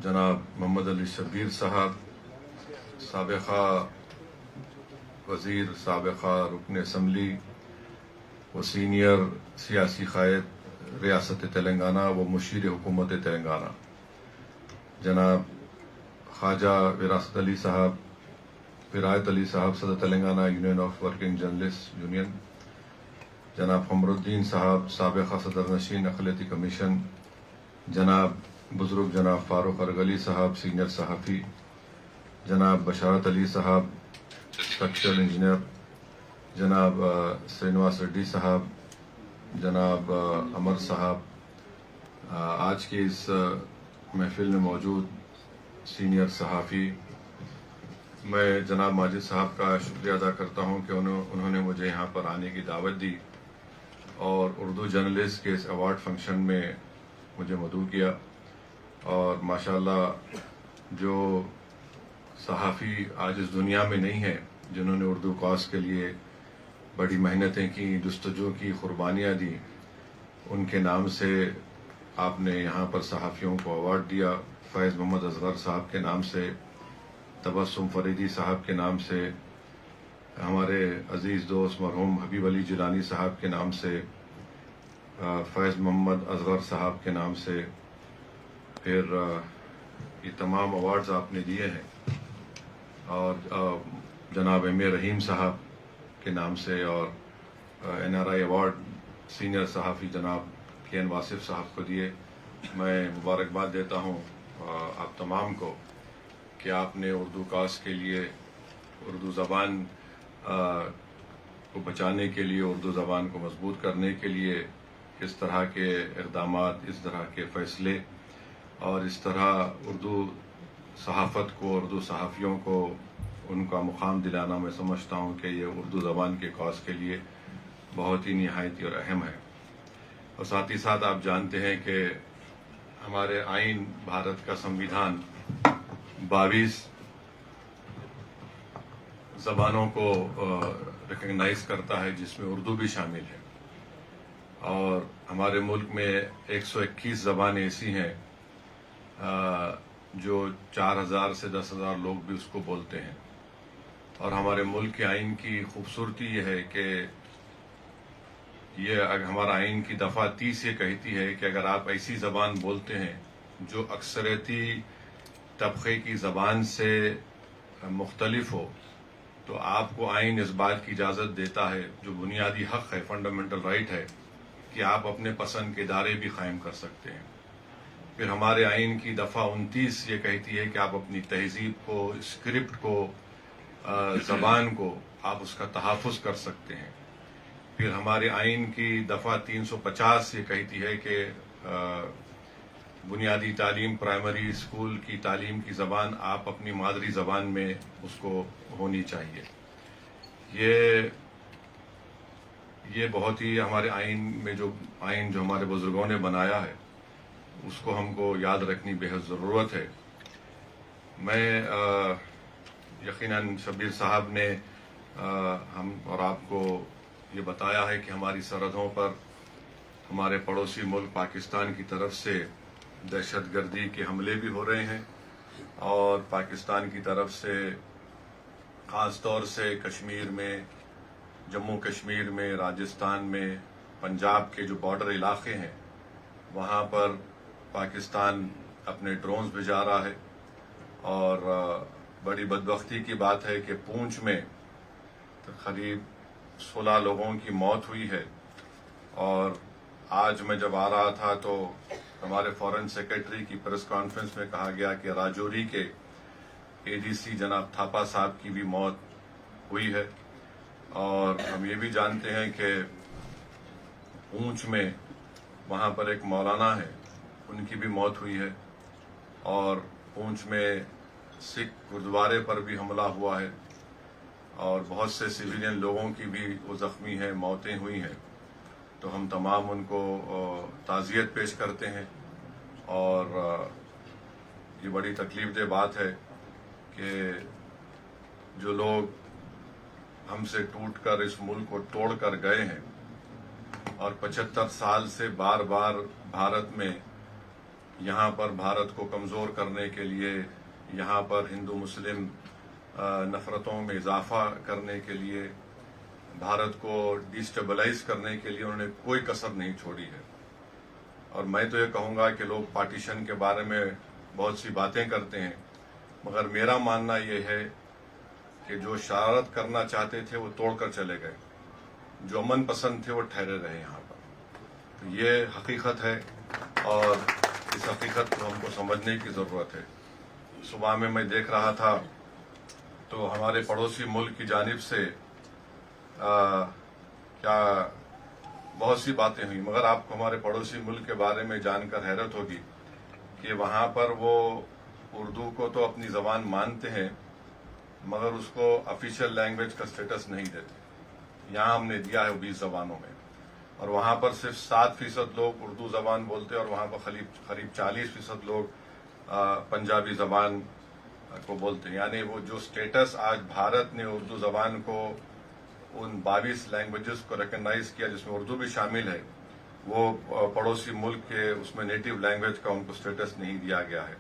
جناب محمد علی شبیر صاحب، سابقہ وزیر، سابقہ رکن اسمبلی و سینئر سیاسی قائد ریاست تلنگانہ و مشیر حکومت تلنگانہ، جناب خواجہ وراثت علی صاحب صدر Telangana union of working journalist union, جناب قمر الدین صاحب سابقہ صدر نشین اقلیتی کمیشن، جناب بزرگ جناب فاروق ارغلی صاحب سینئر صحافی، جناب بشارت علی صاحب اسٹرکچرل انجینئر، جناب سرینواس ریڈی صاحب، جناب امر صاحب، آج کی اس محفل میں موجود سینئر صحافی، میں جناب ماجد صاحب کا شکریہ ادا کرتا ہوں کہ انہوں نے مجھے یہاں پر آنے کی دعوت دی اور اردو جرنلسٹ کے اس ایوارڈ فنکشن میں مجھے مدعو کیا، اور ماشاءاللہ جو صحافی آج اس دنیا میں نہیں ہیں جنہوں نے اردو کاز کے لیے بڑی محنتیں کی، جستجو کی، قربانیاں دی، ان کے نام سے آپ نے یہاں پر صحافیوں کو ایوارڈ دیا۔ فیض محمد اصغر صاحب کے نام سے، تبسم فریدی صاحب کے نام سے، ہمارے عزیز دوست مرحوم حبیب علی جیلانی صاحب کے نام سے، فیض محمد اصغر صاحب کے نام سے، پھر یہ تمام ایوارڈز آپ نے دیے ہیں، اور جناب ایم اے رحیم صاحب کے نام سے، اور N R I award senior صحافی جناب کے این واصف صاحب کو دیے۔ میں مبارکباد دیتا ہوں آپ تمام کو کہ آپ نے اردو کاز کے لیے، اردو زبان کو بچانے کے لیے، اردو زبان کو مضبوط کرنے کے لیے اس طرح کے اقدامات، اس طرح کے فیصلے، اور اس طرح اردو صحافت کو، اردو صحافیوں کو ان کا مقام دلانا، میں سمجھتا ہوں کہ یہ اردو زبان کے کاز کے لیے بہت ہی نہایت اور اہم ہے۔ اور ساتھ ہی ساتھ آپ جانتے ہیں کہ ہمارے آئین، بھارت کا سمویدھان 22 زبانوں کو ریکگنائز کرتا ہے، جس میں اردو بھی شامل ہے، اور ہمارے ملک میں 121 زبانیں ایسی ہیں جو 4000 سے 10,000 لوگ بھی اس کو بولتے ہیں۔ اور ہمارے ملک کے آئین کی خوبصورتی یہ ہے کہ ہمارا آئین کی دفعہ 30 یہ کہتی ہے کہ اگر آپ ایسی زبان بولتے ہیں جو اکثریتی طبقے کی زبان سے مختلف ہو، تو آپ کو آئین اس بات کی اجازت دیتا ہے، جو بنیادی حق ہے، فنڈامنٹل رائٹ ہے، کہ آپ اپنے پسند کے ادارے بھی قائم کر سکتے ہیں۔ پھر ہمارے آئین کی دفعہ 29 یہ کہتی ہے کہ آپ اپنی تہذیب کو، اسکرپٹ کو، زبان کو آپ اس کا تحفظ کر سکتے ہیں۔ پھر ہمارے آئین کی دفعہ 350 یہ کہتی ہے کہ بنیادی تعلیم، پرائمری اسکول کی تعلیم کی زبان آپ اپنی مادری زبان میں اس کو ہونی چاہیے۔ یہ بہت ہی ہمارے آئین میں جو ہمارے بزرگوں نے بنایا ہے، اس کو ہم کو یاد رکھنی بہت ضرورت ہے۔ میں یقیناً شبیر صاحب نے ہم اور آپ کو یہ بتایا ہے کہ ہماری سرحدوں پر ہمارے پڑوسی ملک پاکستان کی طرف سے دہشت گردی کے حملے بھی ہو رہے ہیں، اور پاکستان کی طرف سے خاص طور سے کشمیر میں، جموں کشمیر میں، راجستھان میں، پنجاب کے جو بارڈر علاقے ہیں، وہاں پر پاکستان اپنے ڈرونز بھیجا رہا ہے، اور بڑی بدبختی کی بات ہے کہ پونچھ میں قریب 16 لوگوں کی موت ہوئی ہے، اور آج میں جب آ رہا تھا تو ہمارے فورن سیکرٹری کی پریس کانفرنس میں کہا گیا کہ راجوری کے اے ڈی سی جناب تھاپا صاحب کی بھی موت ہوئی ہے، اور ہم یہ بھی جانتے ہیں کہ پونچھ میں وہاں پر ایک مولانا ہے، ان کی بھی موت ہوئی ہے، اور پونچھ میں سکھ گردوارے پر بھی حملہ ہوا ہے، اور بہت سے سویلین لوگوں کی بھی وہ زخمی ہیں، موتیں ہوئی ہیں۔ تو ہم تمام ان کو تعزیت پیش کرتے ہیں، اور یہ بڑی تکلیف دہ بات ہے کہ جو لوگ ہم سے ٹوٹ کر اس ملک کو توڑ کر گئے ہیں، اور 75 سال سے بار بار بھارت میں یہاں پر بھارت کو کمزور کرنے کے لیے، یہاں پر ہندو مسلم نفرتوں میں اضافہ کرنے کے لیے، بھارت کو ڈیسٹیبلائز کرنے کے لیے انہوں نے کوئی کسر نہیں چھوڑی ہے۔ اور میں تو یہ کہوں گا کہ لوگ پارٹیشن کے بارے میں بہت سی باتیں کرتے ہیں، مگر میرا ماننا یہ ہے کہ جو شرارت کرنا چاہتے تھے وہ توڑ کر چلے گئے، جو امن پسند تھے وہ ٹھہرے رہے یہاں پر۔ تو یہ حقیقت ہے اور اس حقیقت کو ہم کو سمجھنے کی ضرورت ہے۔ صبح میں دیکھ رہا تھا تو ہمارے پڑوسی ملک کی جانب سے کیا بہت سی باتیں ہوئی، مگر آپ کو ہمارے پڑوسی ملک کے بارے میں جان کر حیرت ہوگی کہ وہاں پر وہ اردو کو تو اپنی زبان مانتے ہیں مگر اس کو آفیشیل لینگویج کا سٹیٹس نہیں دیتے۔ یہاں ہم نے دیا ہے 20 زبانوں میں، اور وہاں پر صرف 7% لوگ اردو زبان بولتے ہیں اور وہاں پر قریب 40% لوگ پنجابی زبان کو بولتے ہیں۔ یعنی وہ جو سٹیٹس آج بھارت نے اردو زبان کو ان 22 لینگویجز کو ریکگنائز کیا جس میں اردو بھی شامل ہے، وہ پڑوسی ملک کے اس میں نیٹو لینگویج کا ان کو سٹیٹس نہیں دیا گیا ہے۔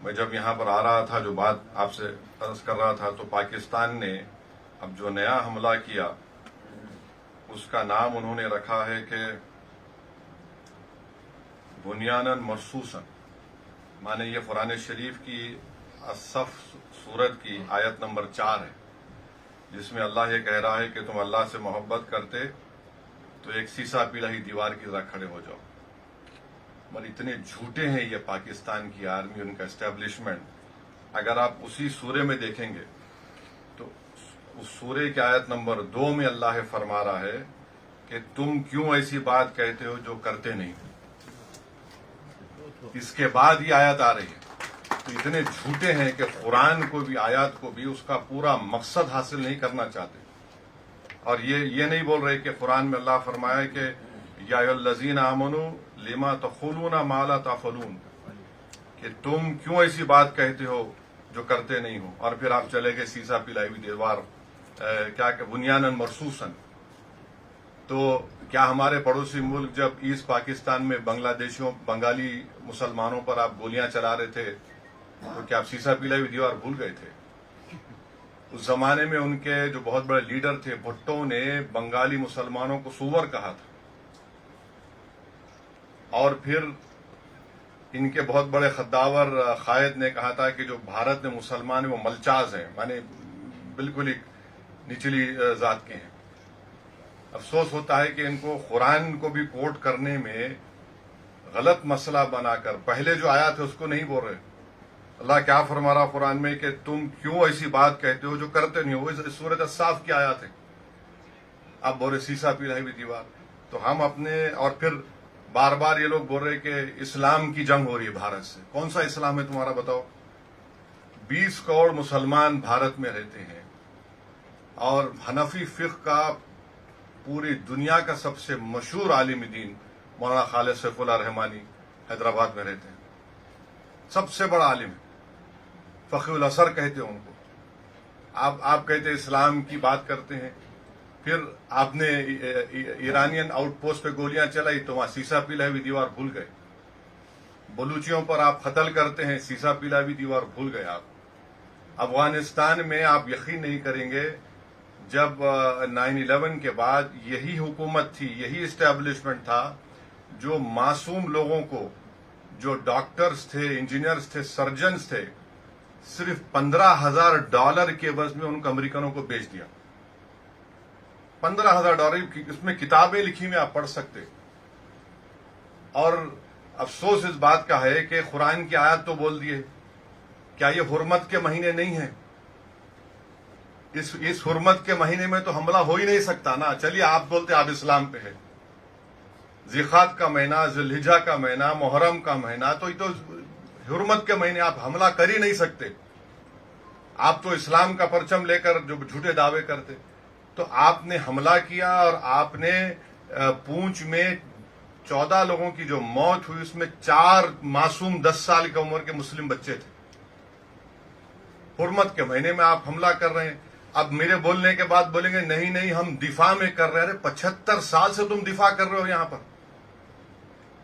میں جب یہاں پر آ رہا تھا جو بات آپ سے عرض کر رہا تھا تو پاکستان نے اب جو نیا حملہ کیا اس کا نام انہوں نے رکھا ہے کہ بنیاناً مرصوصاً، مانے یہ قرآن شریف کی الصف سورت کی آیت نمبر 4 ہے، جس میں اللہ یہ کہہ رہا ہے کہ تم اللہ سے محبت کرتے تو ایک سیسا پلائی دیوار کی طرح کھڑے ہو جاؤ۔ مگر اتنے جھوٹے ہیں یہ پاکستان کی آرمی، ان کا اسٹیبلشمنٹ۔ اگر آپ اسی سورے میں دیکھیں گے تو اس سورے کی آیت نمبر 2 میں اللہ فرما رہا ہے کہ تم کیوں ایسی بات کہتے ہو جو کرتے نہیں۔ اس کے بعد یہ آیت آ رہی ہے۔ تو اتنے جھوٹے ہیں کہ قرآن کو بھی، آیات کو بھی اس کا پورا مقصد حاصل نہیں کرنا چاہتے، اور یہ نہیں بول رہے کہ قرآن میں اللہ فرمایا ہے کہ یا ایھا الذین آمنوا لما تقولون ما لا تفعلون، کہ تم کیوں ایسی بات کہتے ہو جو کرتے نہیں ہو، اور پھر آپ چلے گئے سیسا پلائی ہوئی دیوار کیا کہ بنیاناً مرصوصاً۔ تو کیا ہمارے پڑوسی ملک جب ایسٹ پاکستان میں بنگالی مسلمانوں پر آپ گولیاں چلا رہے تھے تو کیا آپ سیسا پلائی ہوئی دیوار بھول گئے تھے؟ اس زمانے میں ان کے جو بہت بڑے لیڈر تھے بھٹو نے بنگالی مسلمانوں کو سور کہا تھا، اور پھر ان کے بہت بڑے خداور قائد نے کہا تھا کہ جو بھارت میں مسلمان ہیں وہ ملچاز ہیں، مانے بالکل ایک نچلی ذات کے ہیں۔ افسوس ہوتا ہے کہ ان کو قرآن کو بھی کوٹ کرنے میں غلط مسئلہ بنا کر پہلے جو آیا تھا اس کو نہیں بول رہے۔ اللہ کیا فرما رہا قرآن میں کہ تم کیوں ایسی بات کہتے ہو جو کرتے نہیں ہو، وہ سورۃ الصاف کی آیات ہے۔ اب بول رہے سیسا پلائی ہوئی دیوار۔ تو ہم اپنے، اور پھر بار بار یہ لوگ بول رہے کہ اسلام کی جنگ ہو رہی ہے بھارت سے۔ کون سا اسلام ہے تمہارا بتاؤ؟ 20 کروڑ مسلمان بھارت میں رہتے ہیں، اور حنفی فقہ کا پوری دنیا کا سب سے مشہور عالم دین مولانا خالد سیف اللہ رحمانی حیدرآباد میں رہتے ہیں، سب سے بڑا عالم ہے، فقیہ الاثر کہتے ہیں ان کو۔ آپ کہتے اسلام کی بات کرتے ہیں، پھر آپ نے ایرانین آؤٹ پوسٹ پہ گولیاں چلائی تو وہاں سیسا پلائی ہوئی دیوار بھول گئے۔ بلوچیوں پر آپ قتل کرتے ہیں، سیسا پلائی ہوئی دیوار بھول گئے آپ۔ افغانستان میں آپ یقین نہیں کریں گے، جب 9/11 کے بعد یہی حکومت تھی، یہی اسٹیبلشمنٹ تھا جو معصوم لوگوں کو، جو ڈاکٹرز تھے، انجینئرز تھے، سرجنز تھے، صرف $15,000 کے عوض میں ان کو امریکنوں کو بیچ دیا۔ $15,000 اس میں کتابیں لکھی میں آپ پڑھ سکتے۔ اور افسوس اس بات کا ہے کہ قرآن کی آیات تو بول دیے، کیا یہ حرمت کے مہینے نہیں ہیں؟ اس حرمت کے مہینے میں تو حملہ ہو ہی نہیں سکتا نا۔ چلیے آپ بولتے آپ اسلام پہ ہے، ذیقات کا مہینہ، ذی الحجہ کا مہینہ، محرم کا مہینہ، تو یہ تو حرمت کے مہینے آپ حملہ کر ہی نہیں سکتے۔ آپ تو اسلام کا پرچم لے کر جو جھوٹے دعوے کرتے، تو آپ نے حملہ کیا، اور آپ نے پونچھ میں 14 لوگوں کی جو موت ہوئی اس میں 4 معصوم 10 سال کی عمر کے مسلم بچے تھے۔ حرمت کے مہینے میں آپ حملہ کر رہے ہیں۔ اب میرے بولنے کے بعد بولیں گے نہیں ہم دفاع میں کر رہے ہیں۔ ارے 75 سال سے تم دفاع کر رہے ہو یہاں پر،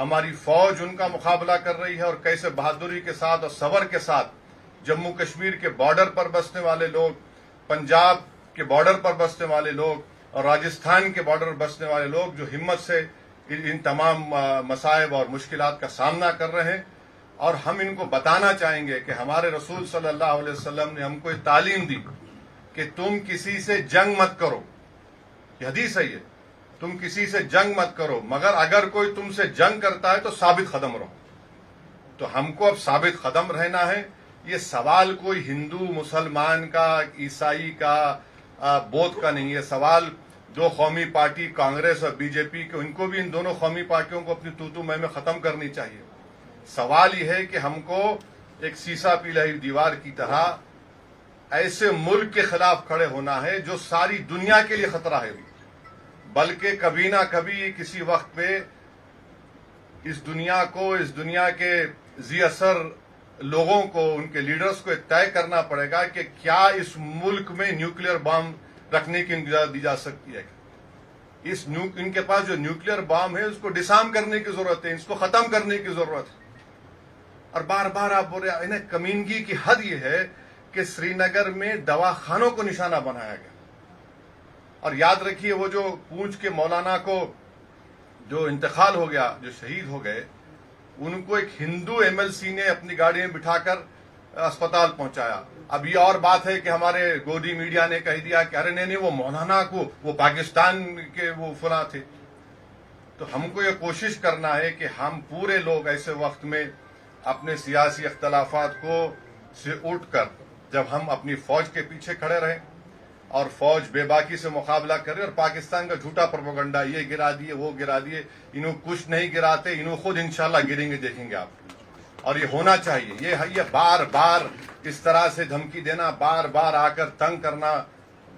ہماری فوج ان کا مقابلہ کر رہی ہے اور کیسے بہادری کے ساتھ اور صبر کے ساتھ جموں کشمیر کے بارڈر پر بسنے والے لوگ، پنجاب کے بارڈر پر بسنے والے لوگ اور راجستھان کے بارڈر پر بسنے والے لوگ جو ہمت سے ان تمام مصائب اور مشکلات کا سامنا کر رہے ہیں. اور ہم ان کو بتانا چاہیں گے کہ ہمارے رسول صلی اللہ علیہ وسلم نے ہم کو یہ تعلیم دی کہ تم کسی سے جنگ مت کرو. یہ حدیث ہے، یہ تم کسی سے جنگ مت کرو، مگر اگر کوئی تم سے جنگ کرتا ہے تو ثابت قدم رہو. تو ہم کو اب ثابت قدم رہنا ہے. یہ سوال کوئی ہندو مسلمان کا، عیسائی کا، بودھ کا نہیں. یہ سوال دو قومی پارٹی کانگریس اور بی جے پی کے، ان کو بھی ان دونوں قومی پارٹیوں کو اپنی تو میں ختم کرنی چاہیے. سوال یہ ہے کہ ہم کو ایک سیسا پی رہی دیوار کی طرح ایسے ملک کے خلاف کھڑے ہونا ہے جو ساری دنیا کے لیے خطرہ ہے، بلکہ کبھی نہ کبھی کسی وقت پہ اس دنیا کے ذی اثر لوگوں کو، ان کے لیڈرز کو طے کرنا پڑے گا کہ کیا اس ملک میں نیوکلیر بام رکھنے کی اجازت دی جا سکتی ہے. ان کے پاس جو نیوکلیر بام ہے اس کو ڈسارم کرنے کی ضرورت ہے، اس کو ختم کرنے کی ضرورت ہے. اور بار بار آپ بول رہے ہیں، کمینگی کی حد یہ ہے کہ سری نگر میں دواخانوں کو نشانہ بنایا گیا. اور یاد رکھیے وہ جو پونچھ کے مولانا کو جو انتقال ہو گیا، جو شہید ہو گئے، ان کو ایک ہندو ایم ایل سی نے اپنی گاڑی میں بٹھا کر اسپتال پہنچایا. اب یہ اور بات ہے کہ ہمارے گودی میڈیا نے کہہ دیا کہ ارے نہیں وہ مولانا کو، وہ پاکستان کے وہ فلاں تھے. تو ہم کو یہ کوشش کرنا ہے کہ ہم پورے لوگ ایسے وقت میں اپنے سیاسی اختلافات کو سے اٹھ کر جب ہم اپنی فوج کے پیچھے کھڑے رہیں اور فوج بے باکی سے مقابلہ کرے، اور پاکستان کا جھوٹا پروپیگنڈا یہ گرا دیے وہ گرا دیے، انہوں کچھ نہیں گراتے، انہوں خود انشاءاللہ گریں گے، دیکھیں گے آپ. اور یہ ہونا چاہیے. یہ بار بار اس طرح سے دھمکی دینا، بار بار آ کر تنگ کرنا،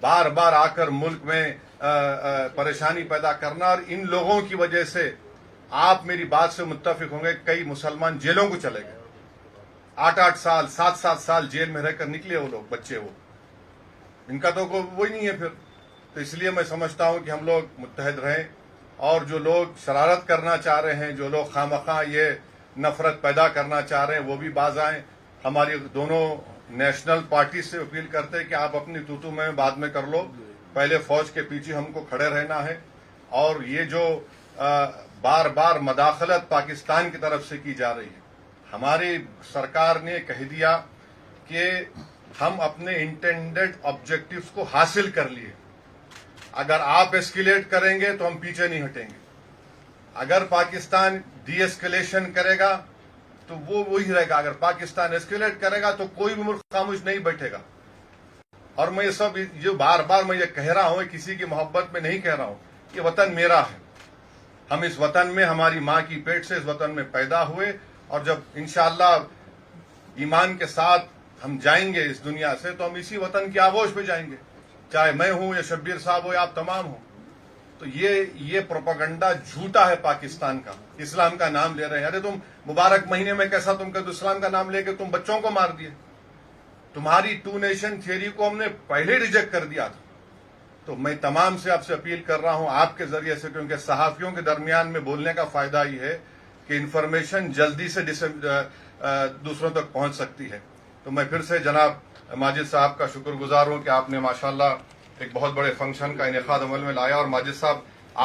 بار بار آ کر ملک میں پریشانی پیدا کرنا، اور ان لوگوں کی وجہ سے آپ میری بات سے متفق ہوں گے کئی مسلمان جیلوں کو چلے گئے. 8 سال 7 سال جیل میں رہ کر نکلے وہ لوگ، بچے وہ، ان کا تو وہی نہیں ہے پھر. تو اس لیے میں سمجھتا ہوں کہ ہم لوگ متحد رہیں، اور جو لوگ شرارت کرنا چاہ رہے ہیں، جو لوگ خواہ یہ نفرت پیدا کرنا چاہ رہے ہیں، وہ بھی باز آئیں. ہماری دونوں نیشنل پارٹی سے اپیل کرتے ہیں کہ آپ اپنی تو میں بعد میں کر لو، پہلے فوج کے پیچھے ہم کو کھڑے رہنا ہے. اور یہ جو بار بار مداخلت پاکستان کی طرف سے کی جا رہی ہے، ہماری سرکار نے کہہ دیا کہ ہم اپنے انٹینڈڈ آبجیکٹیوز کو حاصل کر لیے. اگر آپ ایسکیلیٹ کریں گے تو ہم پیچھے نہیں ہٹیں گے. اگر پاکستان ڈی ایسکیلیشن کرے گا تو وہ وہی رہے گا. اگر پاکستان ایسکیلیٹ کرے گا تو کوئی بھی ملک خاموش نہیں بیٹھے گا. اور میں یہ سب جو بار بار میں یہ کہہ رہا ہوں، کسی کی محبت میں نہیں کہہ رہا ہوں. یہ وطن میرا ہے. ہم اس وطن میں، ہماری ماں کی پیٹ سے اس وطن میں پیدا ہوئے، اور جب انشاءاللہ ایمان کے ساتھ ہم جائیں گے اس دنیا سے تو ہم اسی وطن کی آغوش پہ جائیں گے، چاہے میں ہوں یا شبیر صاحب ہو یا آپ تمام ہوں. تو یہ پروپیگنڈا جھوٹا ہے پاکستان کا. اسلام کا نام لے رہے ہیں. ارے تم مبارک مہینے میں کیسا تم کہتے اسلام کا نام لے کے تم بچوں کو مار دیے. تمہاری 2 نیشن تھیوری کو ہم نے پہلے ریجیکٹ کر دیا تھا. تو میں تمام سے آپ سے اپیل کر رہا ہوں آپ کے ذریعے سے، کیونکہ صحافیوں کے درمیان میں بولنے کا فائدہ یہ ہے کہ انفارمیشن جلدی سے دوسروں تک پہنچ سکتی ہے. تو میں پھر سے جناب ماجد صاحب کا شکر گزار ہوں کہ آپ نے ماشاءاللہ ایک بہت بڑے فنکشن کا انعقاد عمل میں لایا. اور ماجد صاحب،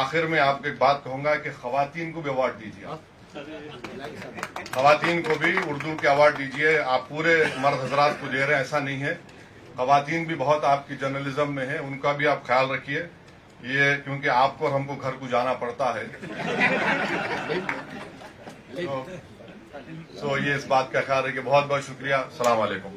آخر میں آپ کو ایک بات کہوں گا کہ خواتین کو بھی ایوارڈ دیجیے. خواتین کو بھی اردو کے ایوارڈ دیجیے. آپ پورے مرد حضرات کو دے رہے ہیں ایسا نہیں ہے. خواتین بھی بہت آپ کی جرنلزم میں ہیں، ان کا بھی آپ خیال رکھیے. یہ کیونکہ آپ کو اور ہم کو گھر کو جانا پڑتا ہے. تو یہ اس بات کا خیال ہے کہ بہت بہت شکریہ. السلام علیکم.